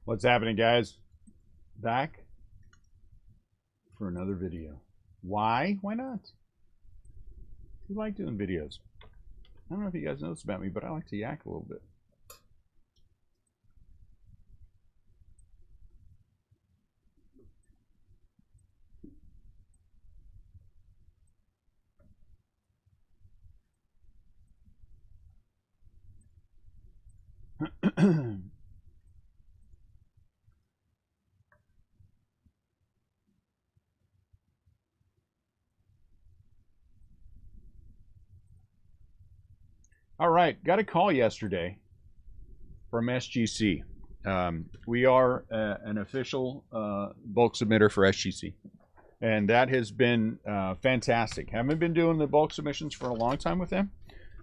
What's happening, guys? Back for another video. Why? Why not? I like doing videos. I don't know if you guys know this about me, but I like to yak a little bit. All right, got a call yesterday from SGC. We are an official bulk submitter for SGC, and that has been fantastic. Haven't been doing the bulk submissions for a long time with them,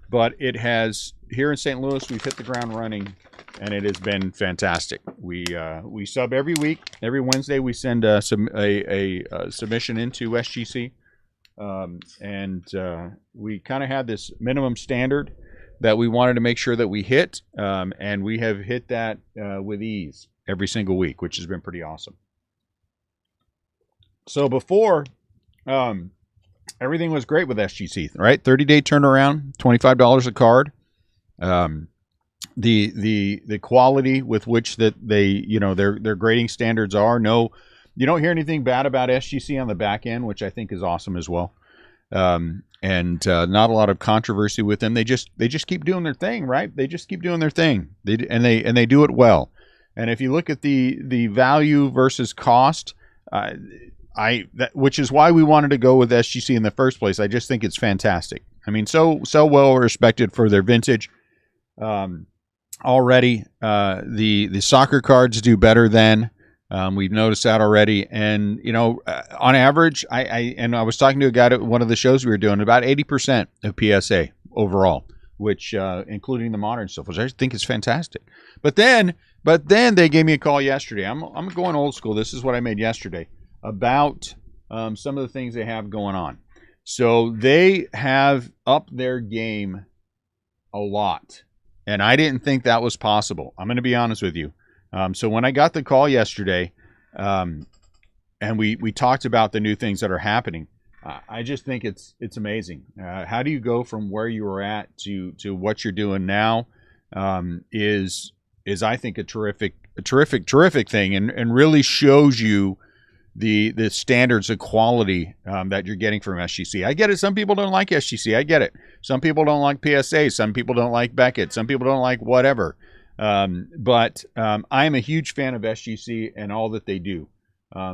but it has, here in St. Louis, we've hit the ground running, and it has been fantastic. We sub every week. Every Wednesday, we send a submission into SGC, and we kind of had this minimum standard that we wanted to make sure that we hit, and we have hit that with ease every single week, which has been pretty awesome. So before, everything was great with SGC, right? 30-day turnaround, $25 a card. The quality with which that they, their grading standards are. No, you don't hear anything bad about SGC on the back end, which I think is awesome as well. And not a lot of controversy with them. They just keep doing their thing, right? They just keep doing their thing. They do it well. And if you look at the value versus cost, which is why we wanted to go with SGC in the first place. I just think it's fantastic. I mean, so well respected for their vintage. Already, the soccer cards do better than. We've noticed that already, and on average, I was talking to a guy at one of the shows we were doing, about 80% of PSA overall, which including the modern stuff, which I think is fantastic. But then they gave me a call yesterday. I'm going old school. This is what I made yesterday about some of the things they have going on. So they have upped their game a lot, and I didn't think that was possible. I'm going to be honest with you. So when I got the call yesterday, and we talked about the new things that are happening, I just think it's amazing. How do you go from where you were at to what you're doing now? Is I think a terrific thing, and really shows you the standards of quality that you're getting from SGC. I get it. Some people don't like SGC. I get it. Some people don't like PSA. Some people don't like Beckett. Some people don't like whatever. But I am a huge fan of SGC and all that they do.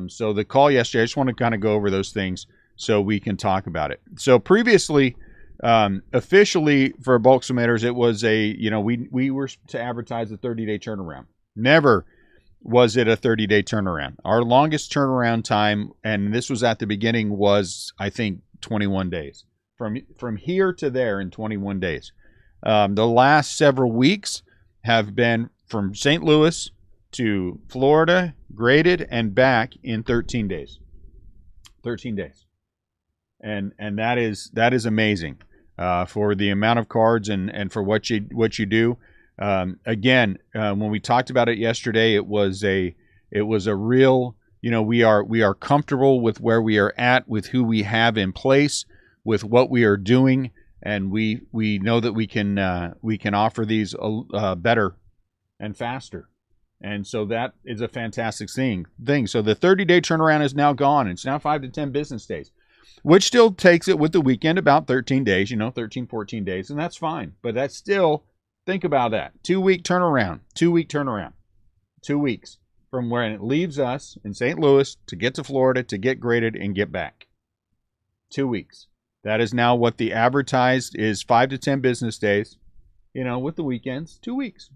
So the call yesterday, I just want to kind of go over those things so we can talk about it. So previously, officially for bulk submitters, it was we were to advertise a 30-day turnaround. Never was it a 30-day turnaround. Our longest turnaround time, and this was at the beginning, was I think 21 days. From here to there in 21 days. The last several weeks have been from St. Louis to Florida, graded, and back in 13 days. 13 days. And that is amazing for the amount of cards and for what you do. Again, when we talked about it yesterday, it was a real, we are comfortable with where we are at, with who we have in place, with what we are doing. And we know that we can offer these better and faster, and so that is a fantastic thing. So the 30-day turnaround is now gone. It's now 5 to 10 business days, which still takes it with the weekend about 13 days. 13, 14 days, and that's fine. But that's still, think about that, 2-week turnaround, 2-week turnaround, 2 weeks from where it leaves us in St. Louis to get to Florida to get graded and get back. 2 weeks. That is now what the advertised is, 5 to 10 business days, with the weekends, 2 weeks.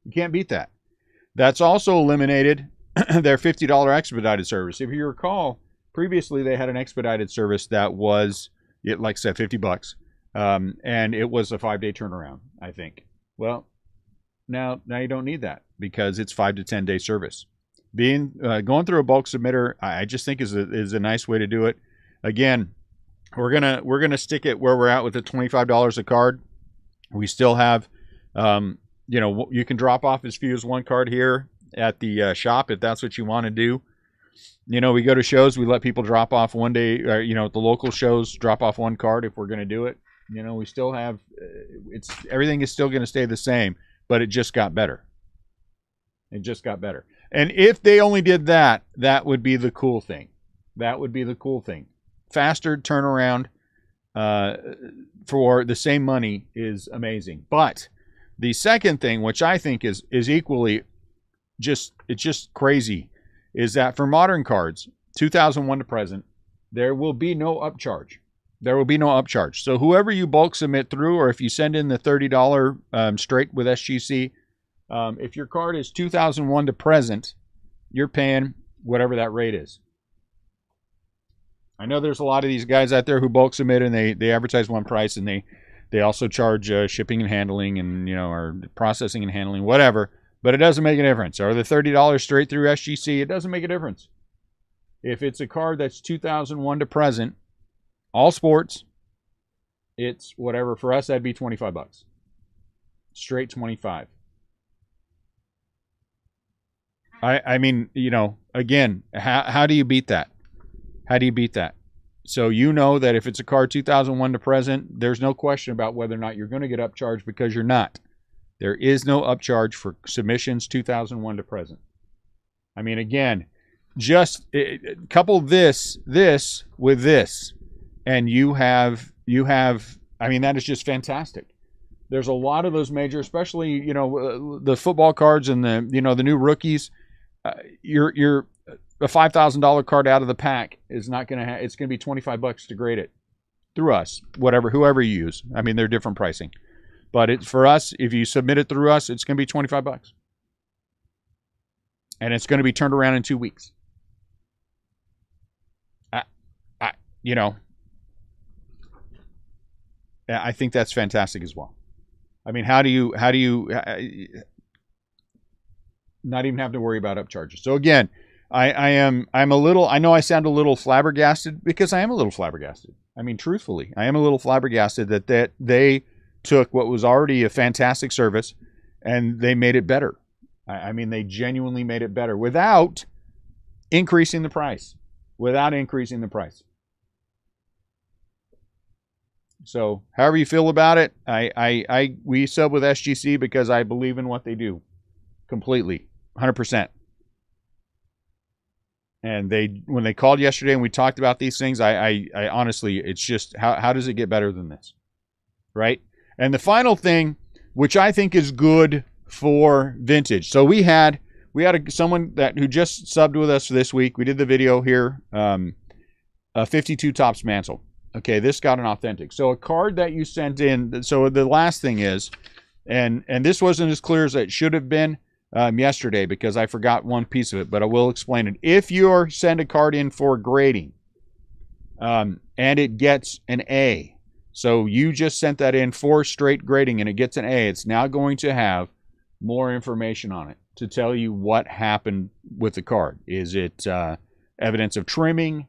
You can't beat that. That's also eliminated their $50 expedited service. If you recall, previously they had an expedited service that was, like I said, $50, and it was a 5-day turnaround, I think. Well, now you don't need that because it's 5 to 10 day service. Going through a bulk submitter, I just think is a nice way to do it. Again, we're gonna stick it where we're at with the $25 a card. We still have, you can drop off as few as one card here. at the shop if that's what you want to do. You know, we go to shows, we let people drop off one day, or, you know, at the local shows, drop off one card if we're going to do it. You know, we still have, everything is still going to stay the same, but it just got better. It just got better. And if they only did that, that would be the cool thing. That would be the cool thing. Faster turnaround for the same money is amazing. But the second thing, which I think is equally it's just crazy, is that for modern cards, 2001 to present, there will be no upcharge. There will be no upcharge. So whoever you bulk submit through, or if you send in the $30 straight with SGC, if your card is 2001 to present, you're paying whatever that rate is. I know there's a lot of these guys out there who bulk submit and they advertise one price, and they also charge shipping and handling, and, you know, or processing and handling, whatever. But it doesn't make a difference. Or the $30 straight through SGC, it doesn't make a difference. If it's a card that's 2001 to present, all sports, it's whatever. For us, that'd be $25. Straight 25. I mean, you know, again, how do you beat that? How do you beat that? So you know that if it's a card 2001 to present, there's no question about whether or not you're going to get upcharged, because you're not. There is no upcharge for submissions 2001 to present. I mean, again, just couple this with this, and you have. I mean, that is just fantastic. There's a lot of those major, especially, you know, the football cards and the, you know, the new rookies. You're a $5,000 card out of the pack is not going to have. It's going to be $25 to grade it through us, whoever you use. I mean, they're different pricing. But it's for us, if you submit it through us, it's going to be $25. And it's going to be turned around in 2 weeks. You know, I think that's fantastic as well. I mean, how do you not even have to worry about upcharges? So again, I'm a little, I know I sound a little flabbergasted, because I am a little flabbergasted. I mean, truthfully, I am a little flabbergasted that they took what was already a fantastic service and they made it better. I mean, they genuinely made it better without increasing the price. So however you feel about it, we sub with SGC because I believe in what they do completely, 100%. And when they called yesterday and we talked about these things, I honestly, it's just, how does it get better than this? Right? And the final thing, which I think is good for vintage. So we had someone who just subbed with us this week. We did the video here, a 52 Topps Mantle. Okay, this got an authentic. So a card that you sent in. So the last thing is, and this wasn't as clear as it should have been yesterday, because I forgot one piece of it, but I will explain it. If you send a card in for grading, and it gets an A, so you just sent that in for straight grading and it gets an A, it's now going to have more information on it to tell you what happened with the card. Is it evidence of trimming?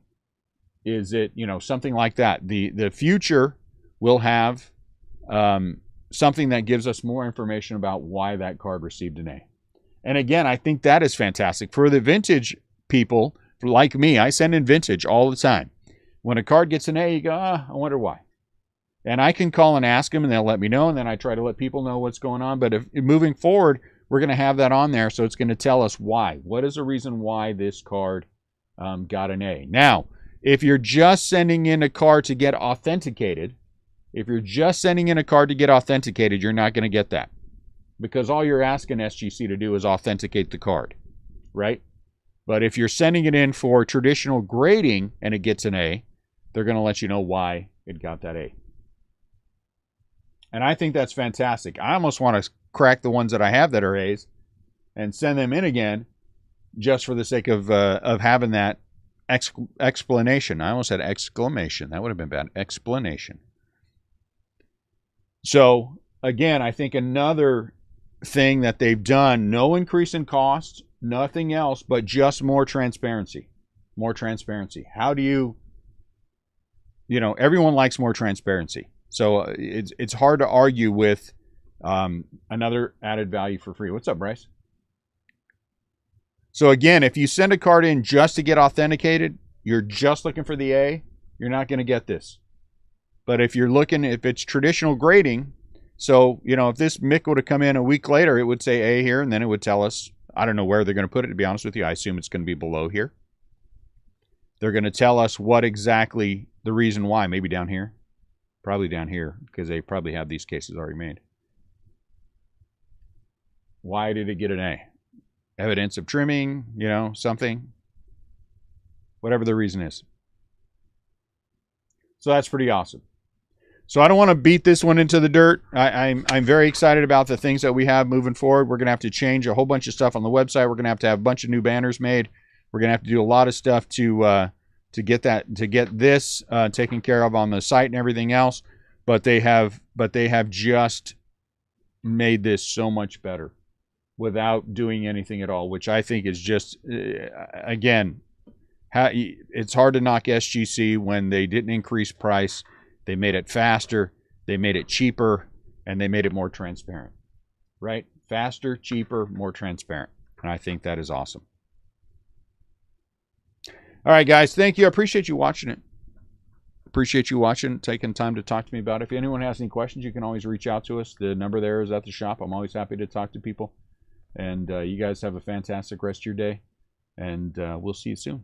Is it, you know, something like that? The future will have something that gives us more information about why that card received an A. And again, I think that is fantastic. For the vintage people, like me, I send in vintage all the time. When a card gets an A, you go, I wonder why. And I can call and ask them, and they'll let me know, and then I try to let people know what's going on. But if moving forward, we're going to have that on there, so it's going to tell us why. What is the reason why this card got an A? Now, if you're just sending in a card to get authenticated, you're not going to get that, because all you're asking SGC to do is authenticate the card, right? But if you're sending it in for traditional grading and it gets an A, they're going to let you know why it got that A. And I think that's fantastic. I almost want to crack the ones that I have that are A's and send them in again, just for the sake of having that explanation. I almost said exclamation. That would have been bad. Explanation. So again, I think another thing that they've done, no increase in cost, nothing else, but just more transparency. More transparency. How do you know, everyone likes more transparency. So it's hard to argue with another added value for free. What's up, Bryce? So again, if you send a card in just to get authenticated, you're just looking for the A, you're not going to get this. But if you're looking, if it's traditional grading, so, you know, if this MIC would have come in a week later, it would say A here, and then it would tell us, I don't know where they're going to put it, to be honest with you. I assume it's going to be below here. They're going to tell us what exactly the reason why. Maybe down here. Probably down here, because they probably have these cases already made. Why did it get an A? Evidence of trimming, you know, something. Whatever the reason is. So that's pretty awesome. So I don't want to beat this one into the dirt. I'm very excited about the things that we have moving forward. We're going to have to change a whole bunch of stuff on the website. We're going to have a bunch of new banners made. We're going to have to do a lot of stuff to get this taken care of on the site and everything else. But they have just made this so much better without doing anything at all, which I think is just again, it's hard to knock SGC when they didn't increase price. They made it faster, they made it cheaper, and they made it more transparent. Right? Faster, cheaper, more transparent. And I think that is awesome. All right, guys. Thank you. I appreciate you watching it. Appreciate you watching, taking time to talk to me about it. If anyone has any questions, you can always reach out to us. The number there is at the shop. I'm always happy to talk to people. And you guys have a fantastic rest of your day. And we'll see you soon.